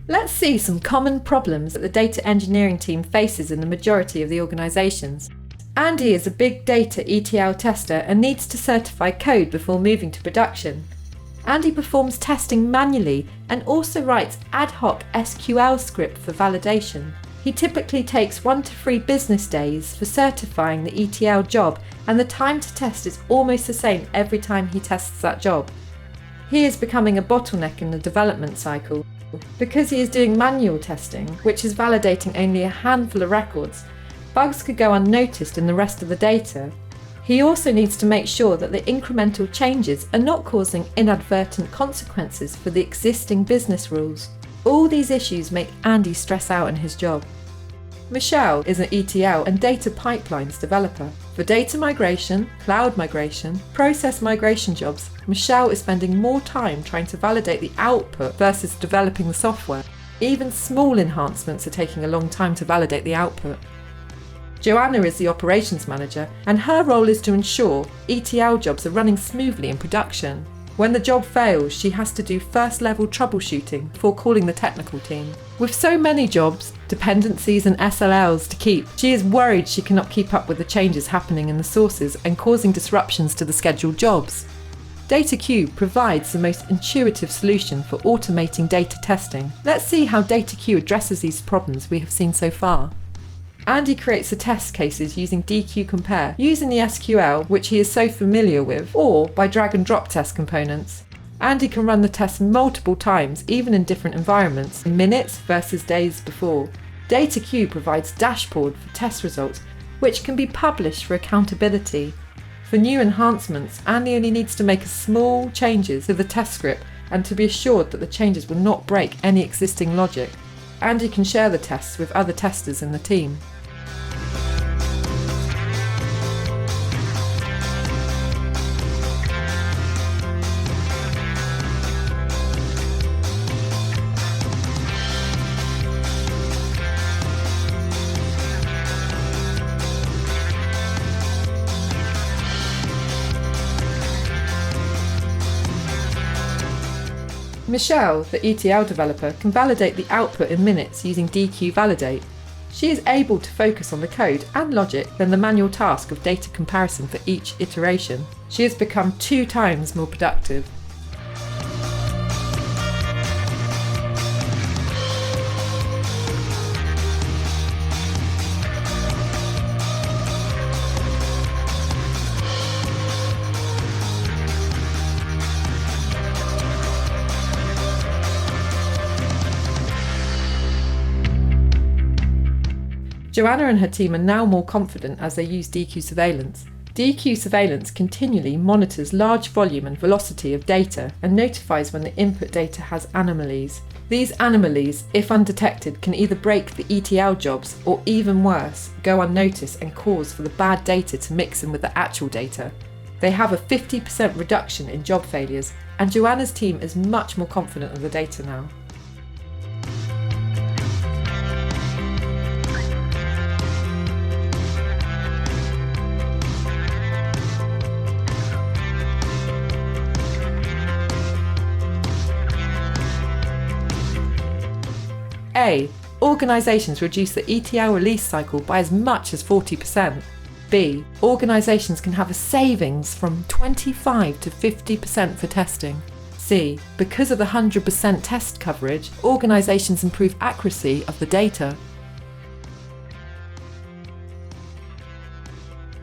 Let's see some common problems that the data engineering team faces in the majority of the organisations. Andy is a big data ETL tester and needs to certify code before moving to production. Andy performs testing manually and also writes ad hoc SQL script for validation. He typically takes 1 to 3 business days for certifying the ETL job, and the time to test is almost the same every time he tests that job. He is becoming a bottleneck in the development cycle. Because he is doing manual testing, which is validating only a handful of records, bugs could go unnoticed in the rest of the data. He also needs to make sure that the incremental changes are not causing inadvertent consequences for the existing business rules. All these issues make Andy stress out in his job. Michelle is an ETL and data pipelines developer. For data migration, cloud migration, process migration jobs, Michelle is spending more time trying to validate the output versus developing the software. Even small enhancements are taking a long time to validate the output. Joanna is the operations manager, and her role is to ensure ETL jobs are running smoothly in production. When the job fails, she has to do first-level troubleshooting before calling the technical team. With so many jobs, dependencies and SLLs to keep, she is worried she cannot keep up with the changes happening in the sources and causing disruptions to the scheduled jobs. DataQ provides the most intuitive solution for automating data testing. Let's see how DataQ addresses these problems we have seen so far. Andy creates the test cases using DQ Compare, using the SQL, which he is so familiar with, or by drag and drop test components. Andy can run the tests multiple times, even in different environments, in minutes versus days before. DataQ provides dashboard for test results, which can be published for accountability. For new enhancements, Andy only needs to make small changes to the test script and to be assured that the changes will not break any existing logic. Andy can share the tests with other testers in the team. Michelle, the ETL developer, can validate the output in minutes using DQ Validate. She is able to focus on the code and logic than the manual task of data comparison for each iteration. She has become 2 times more productive. Joanna and her team are now more confident as they use DQ Surveillance. DQ Surveillance continually monitors large volume and velocity of data and notifies when the input data has anomalies. These anomalies, if undetected, can either break the ETL jobs or, even worse, go unnoticed and cause for the bad data to mix in with the actual data. They have a 50% reduction in job failures, and Joanna's team is much more confident of the data now. A. Organisations reduce the ETL release cycle by as much as 40%. B. Organisations can have a savings from 25 to 50% for testing. C. Because of the 100% test coverage, organisations improve accuracy of the data.